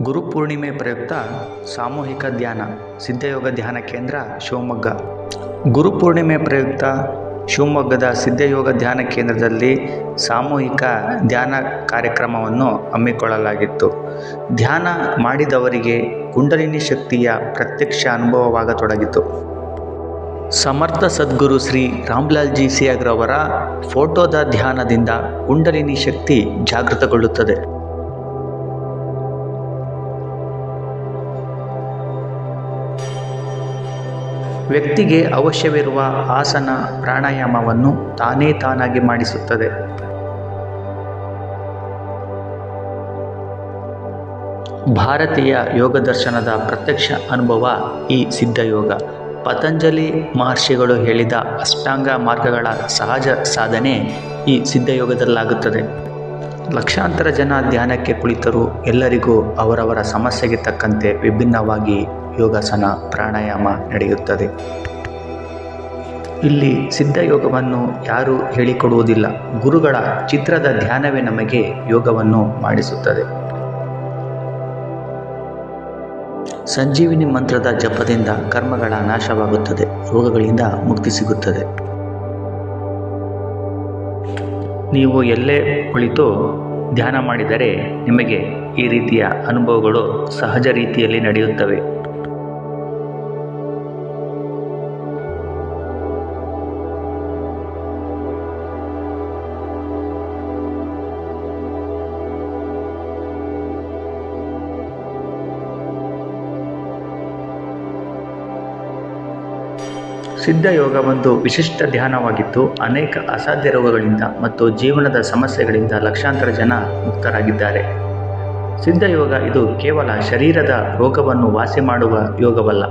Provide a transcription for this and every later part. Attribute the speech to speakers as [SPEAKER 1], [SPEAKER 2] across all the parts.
[SPEAKER 1] ಗುರುಪೂರ್ಣಿಮೆ ಪ್ರಯುಕ್ತ ಸಾಮೂಹಿಕ ಧ್ಯಾನ ಸಿದ್ಧಯೋಗ ಧ್ಯಾನ ಕೇಂದ್ರ ಶಿವಮೊಗ್ಗ. ಗುರುಪೂರ್ಣಿಮೆ ಪ್ರಯುಕ್ತ ಶಿವಮೊಗ್ಗದ ಸಿದ್ಧಯೋಗ ಧ್ಯಾನ ಕೇಂದ್ರದಲ್ಲಿ ಸಾಮೂಹಿಕ ಧ್ಯಾನ ಕಾರ್ಯಕ್ರಮವನ್ನು ಹಮ್ಮಿಕೊಳ್ಳಲಾಗಿತ್ತು. ಧ್ಯಾನ ಮಾಡಿದವರಿಗೆ ಕುಂಡಲಿನಿ ಶಕ್ತಿಯ ಪ್ರತ್ಯಕ್ಷ ಅನುಭವವಾಗತೊಡಗಿತು. ಸಮರ್ಥ ಸದ್ಗುರು ಶ್ರೀ ರಾಮ್ಲಾಲ್ಜಿ ಸಿಯಾಗ್ರವರ ಫೋಟೋದ ಧ್ಯಾನದಿಂದ ಕುಂಡಲಿನಿ ಶಕ್ತಿ ಜಾಗೃತಗೊಳ್ಳುತ್ತದೆ. ವ್ಯಕ್ತಿಗೆ ಅವಶ್ಯವಿರುವ ಆಸನ ಪ್ರಾಣಾಯಾಮವನ್ನು ತಾನಾಗಿ ಮಾಡಿಸುತ್ತದೆ. ಭಾರತೀಯ ಯೋಗ ದರ್ಶನದ ಪ್ರತ್ಯಕ್ಷ ಅನುಭವ ಈ ಸಿದ್ಧಯೋಗ. ಪತಂಜಲಿ ಮಹರ್ಷಿಗಳು ಹೇಳಿದ ಅಷ್ಟಾಂಗ ಮಾರ್ಗಗಳ ಸಹಜ ಸಾಧನೆ ಈ ಸಿದ್ಧಯೋಗದಲ್ಲಾಗುತ್ತದೆ. ಲಕ್ಷಾಂತರ ಜನ ಧ್ಯಾನಕ್ಕೆ ಕುಳಿತರೂ ಎಲ್ಲರಿಗೂ ಅವರವರ ಸಮಸ್ಯೆಗೆ ತಕ್ಕಂತೆ ವಿಭಿನ್ನವಾಗಿ ಯೋಗಾಸನ ಪ್ರಾಣಾಯಾಮ ನಡೆಯುತ್ತದೆ. ಇಲ್ಲಿ ಸಿದ್ಧಯೋಗವನ್ನು ಯಾರೂ ಹೇಳಿಕೊಡುವುದಿಲ್ಲ. ಗುರುಗಳ ಚಿತ್ರದ ಧ್ಯಾನವೇ ನಮಗೆ ಯೋಗವನ್ನು ಮಾಡಿಸುತ್ತದೆ. ಸಂಜೀವಿನಿ ಮಂತ್ರದ ಜಪದಿಂದ ಕರ್ಮಗಳ ನಾಶವಾಗುತ್ತದೆ, ರೋಗಗಳಿಂದ ಮುಕ್ತಿ ಸಿಗುತ್ತದೆ. ನೀವು ಎಲ್ಲೇ ಕುಳಿತು ಧ್ಯಾನ ಮಾಡಿದರೆ ನಿಮಗೆ ಈ ರೀತಿಯ ಅನುಭವಗಳು ಸಹಜ ರೀತಿಯಲ್ಲಿ ನಡೆಯುತ್ತವೆ. ಸಿದ್ಧಯೋಗ ಒಂದು ವಿಶಿಷ್ಟ ಧ್ಯಾನವಾಗಿದ್ದು ಅನೇಕ ಅಸಾಧ್ಯ ರೋಗಗಳಿಂದ ಮತ್ತು ಜೀವನದ ಸಮಸ್ಯೆಗಳಿಂದ ಲಕ್ಷಾಂತರ ಜನ ಮುಕ್ತರಾಗಿದ್ದಾರೆ. ಸಿದ್ಧಯೋಗ ಇದು ಕೇವಲ ಶರೀರದ ರೋಗವನ್ನು ವಾಸಿ ಮಾಡುವ ಯೋಗವಲ್ಲ,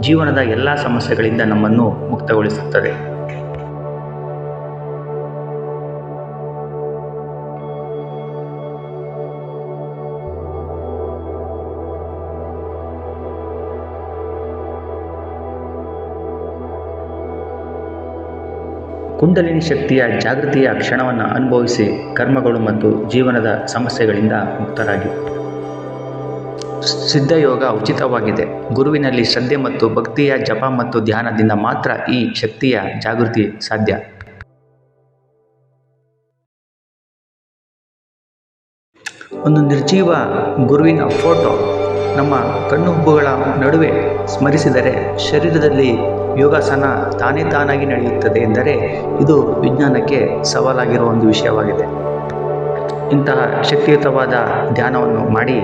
[SPEAKER 1] ಜೀವನದ ಎಲ್ಲ ಸಮಸ್ಯೆಗಳಿಂದ ನಮ್ಮನ್ನು ಮುಕ್ತಗೊಳಿಸುತ್ತದೆ. ಕುಂಡಲಿನಿ ಶಕ್ತಿಯ ಜಾಗೃತಿಯ ಕ್ಷಣವನ್ನು ಅನುಭವಿಸಿ ಕರ್ಮಗಳು ಮತ್ತು ಜೀವನದ ಸಮಸ್ಯೆಗಳಿಂದ ಮುಕ್ತರಾಗಿ. ಸಿದ್ಧಯೋಗ ಉಚಿತವಾಗಿದೆ. ಗುರುವಿನಲ್ಲಿ ಶ್ರದ್ಧೆ ಮತ್ತು ಭಕ್ತಿಯ ಜಪ ಮತ್ತು ಧ್ಯಾನದಿಂದ ಮಾತ್ರ ಈ ಶಕ್ತಿಯ ಜಾಗೃತಿ ಸಾಧ್ಯ. ಒಂದು ನಿರ್ಜೀವ ಗುರುವಿನ ಫೋಟೋ ನಮ್ಮ ಕಣ್ಣುಹುಬ್ಬುಗಳ ನಡುವೆ ಸ್ಮರಿಸಿದರೆ ಶರೀರದಲ್ಲಿ ಯೋಗಾಸನ ತಾನಾಗಿ ನಡೆಯುತ್ತದೆ ಎಂದರೆ ಇದು ವಿಜ್ಞಾನಕ್ಕೆ ಸವಾಲಾಗಿರುವ ಒಂದು ವಿಷಯವಾಗಿದೆ. ಇಂತಹ ಶಕ್ತಿಯುತವಾದ ಧ್ಯಾನವನ್ನು ಮಾಡಿ